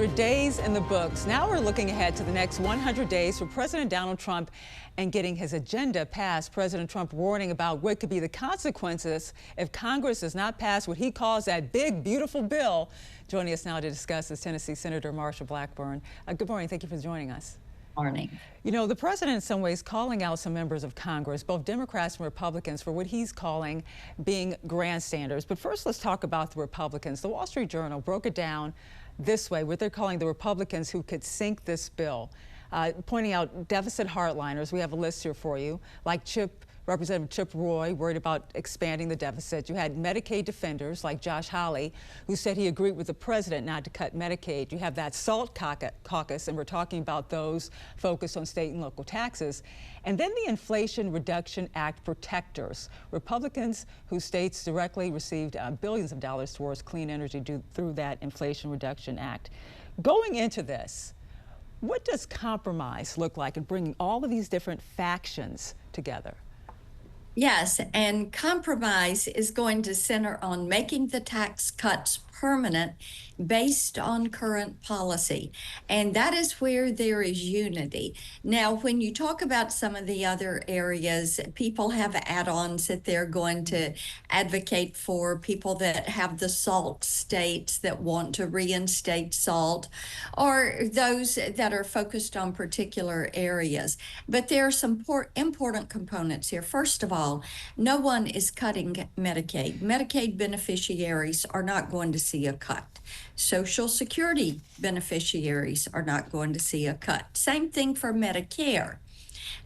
100 days in the books. Now we're looking ahead to the next 100 days for President Donald Trump and getting his agenda passed. President Trump warning about what could be the consequences if Congress does not pass what he calls that big, beautiful bill. Joining us now to discuss is Tennessee Senator Blackburn. Good morning. Thank you for joining us. Morning. You know, the president in some ways calling out some members of Congress, both Democrats and Republicans, for what he's calling being grandstanders. But first, let's talk about the Republicans. The Wall Street Journal broke it down this way, what they're calling the Republicans who could sink this bill, pointing out deficit hardliners. We have a list here for you, like Representative Chip Roy, worried about expanding the deficit. You had Medicaid defenders like Josh Hawley, who said he agreed with the president not to cut Medicaid. You have that SALT caucus, and we're talking about those focused on state and local taxes. And then the Inflation Reduction Act protectors, Republicans whose states directly received billions of dollars towards clean energy through that Inflation Reduction Act. Going into this, what does compromise look like in bringing all of these different factions together? Yes, and compromise is going to center on making the tax cuts permanent based on current policy. And that is where there is unity. Now, when you talk about some of the other areas, people have add-ons that they're going to advocate for, people that have the SALT states that want to reinstate SALT, or those that are focused on particular areas. But there are some important components here. First of all, no one is cutting Medicaid. Medicaid beneficiaries are not going to see a cut. Social Security beneficiaries are not going to see a cut. Same thing for Medicare.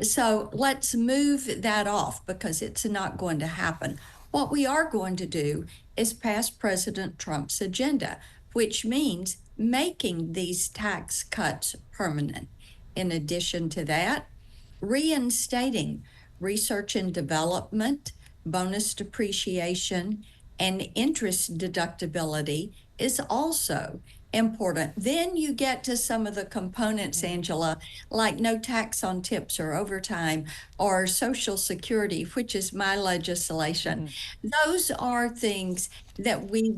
So let's move that off because it's not going to happen. What we are going to do is pass President Trump's agenda, which means making these tax cuts permanent. In addition to that, reinstating research and development, bonus depreciation, and interest deductibility is also important. Then you get to some of the components, Angela, like no tax on tips or overtime or Social Security, which is my legislation. Those are things that we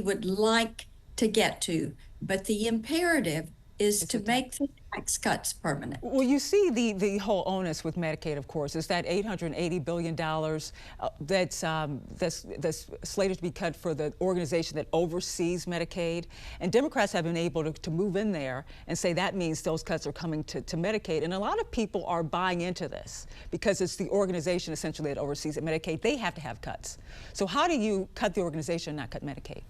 would like to get to, but the imperative is to make the tax cuts permanent. Well, you see the whole onus with Medicaid, of course, is that $880 billion that's slated to be cut for the organization that oversees Medicaid. And Democrats have been able to move in there and say that means those cuts are coming to Medicaid. And a lot of people are buying into this because it's the organization essentially that oversees Medicaid. They have to have cuts. So how do you cut the organization and not cut Medicaid?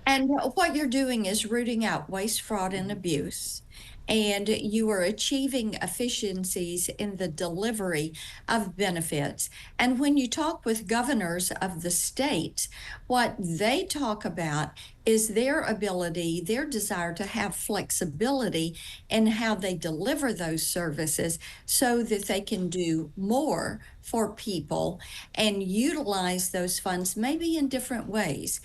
And what you're doing is rooting out waste, fraud, and abuse. And you are achieving efficiencies in the delivery of benefits. And when you talk with governors of the states, what they talk about is their ability, their desire to have flexibility in how they deliver those services so that they can do more for people and utilize those funds maybe in different ways,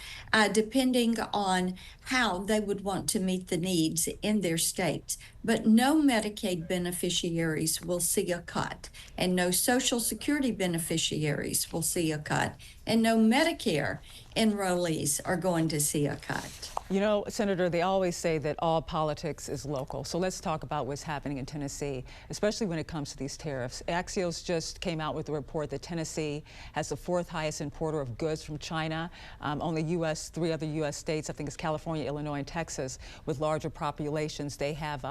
depending on how they would want to meet the needs in their states. But no Medicaid beneficiaries will see a cut, and no Social Security beneficiaries will see a cut, and no Medicare enrollees are going to see a cut. You know, Senator, they always say that all politics is local. So let's talk about what's happening in Tennessee, especially when it comes to these tariffs. Axios just came out with a report that Tennessee has the fourth highest importer of goods from China. Only three other U.S. states, I think it's California, Illinois, and Texas, with larger populations, they have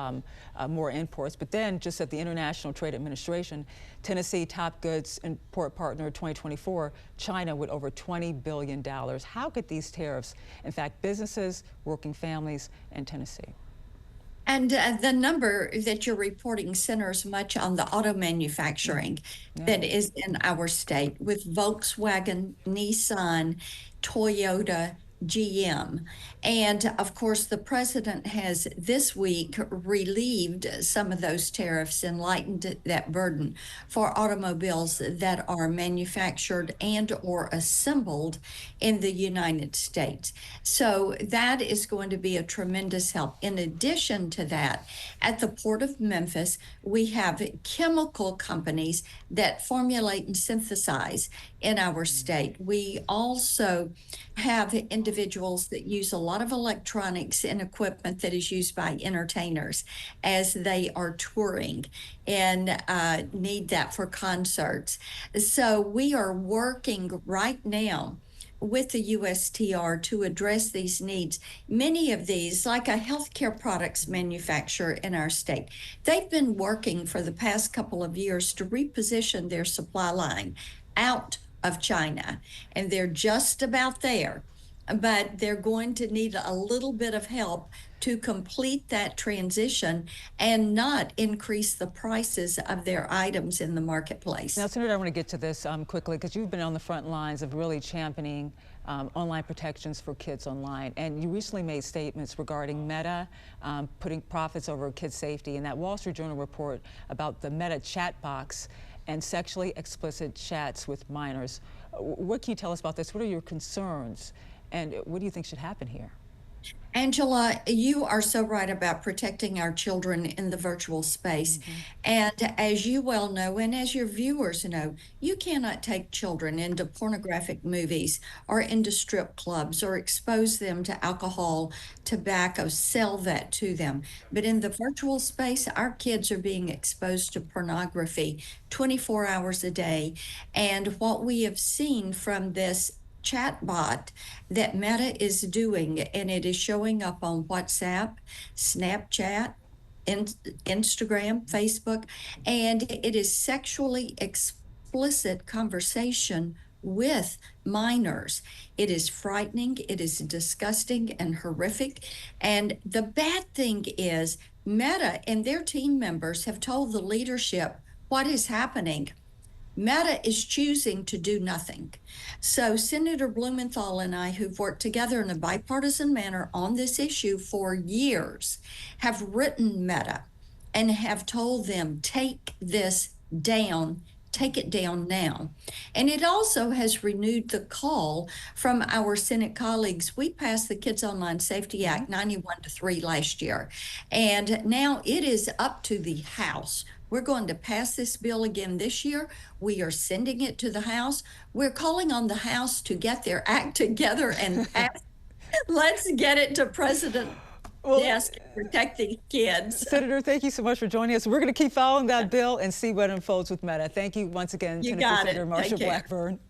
more imports. But then just at the International Trade Administration, Tennessee top goods import partner 2024, China with over $20 billion. How could these tariffs impact businesses, working families in Tennessee? And the number that you're reporting centers much on the auto manufacturing that is in our state, with Volkswagen, Nissan, Toyota, GM. And of course, the president has this week relieved some of those tariffs and lightened that burden for automobiles that are manufactured and or assembled in the United States. So that is going to be a tremendous help. In addition to that, at the Port of Memphis, we have chemical companies that formulate and synthesize in our state. We also have individuals that use a lot of electronics and equipment that is used by entertainers as they are touring and need that for concerts. So we are working right now with the USTR to address these needs. Many of these, like a healthcare products manufacturer in our state, they've been working for the past couple of years to reposition their supply line out of China, and they're just about there. But they're going to need a little bit of help to complete that transition and not increase the prices of their items in the marketplace. Now, Senator, I want to get to this quickly because you've been on the front lines of really championing online protections for kids online. And you recently made statements regarding Meta putting profits over kids' safety, and that Wall Street Journal report about the Meta chat box and sexually explicit chats with minors. What can you tell us about this? What are your concerns? And what do you think should happen here? Angela, you are so right about protecting our children in the virtual space. And as you well know, and as your viewers know, you cannot take children into pornographic movies or into strip clubs or expose them to alcohol, tobacco, sell that to them. But in the virtual space, our kids are being exposed to pornography 24 hours a day. And what we have seen from this chatbot that Meta is doing, and it is showing up on WhatsApp, Snapchat, Instagram, Facebook, and it is sexually explicit conversation with minors. It is frightening, it is disgusting and horrific. And the bad thing is Meta and their team members have told the leadership what is happening. Meta is choosing to do nothing. So Senator Blumenthal and I, who've worked together in a bipartisan manner on this issue for years, have written Meta and have told them, take this down, take it down now. And it also has renewed the call from our Senate colleagues. We passed the Kids Online Safety Act 91-3 last year, and now it is up to the House. We're going to pass this bill again this year. We are sending it to the House. We're calling on the House to get their act together and pass. Let's get it to President desk protecting kids. Senator, thank you so much for joining us. We're going to keep following that bill and see what unfolds with Meta. Thank you once again, Tennessee Senator Marsha Blackburn.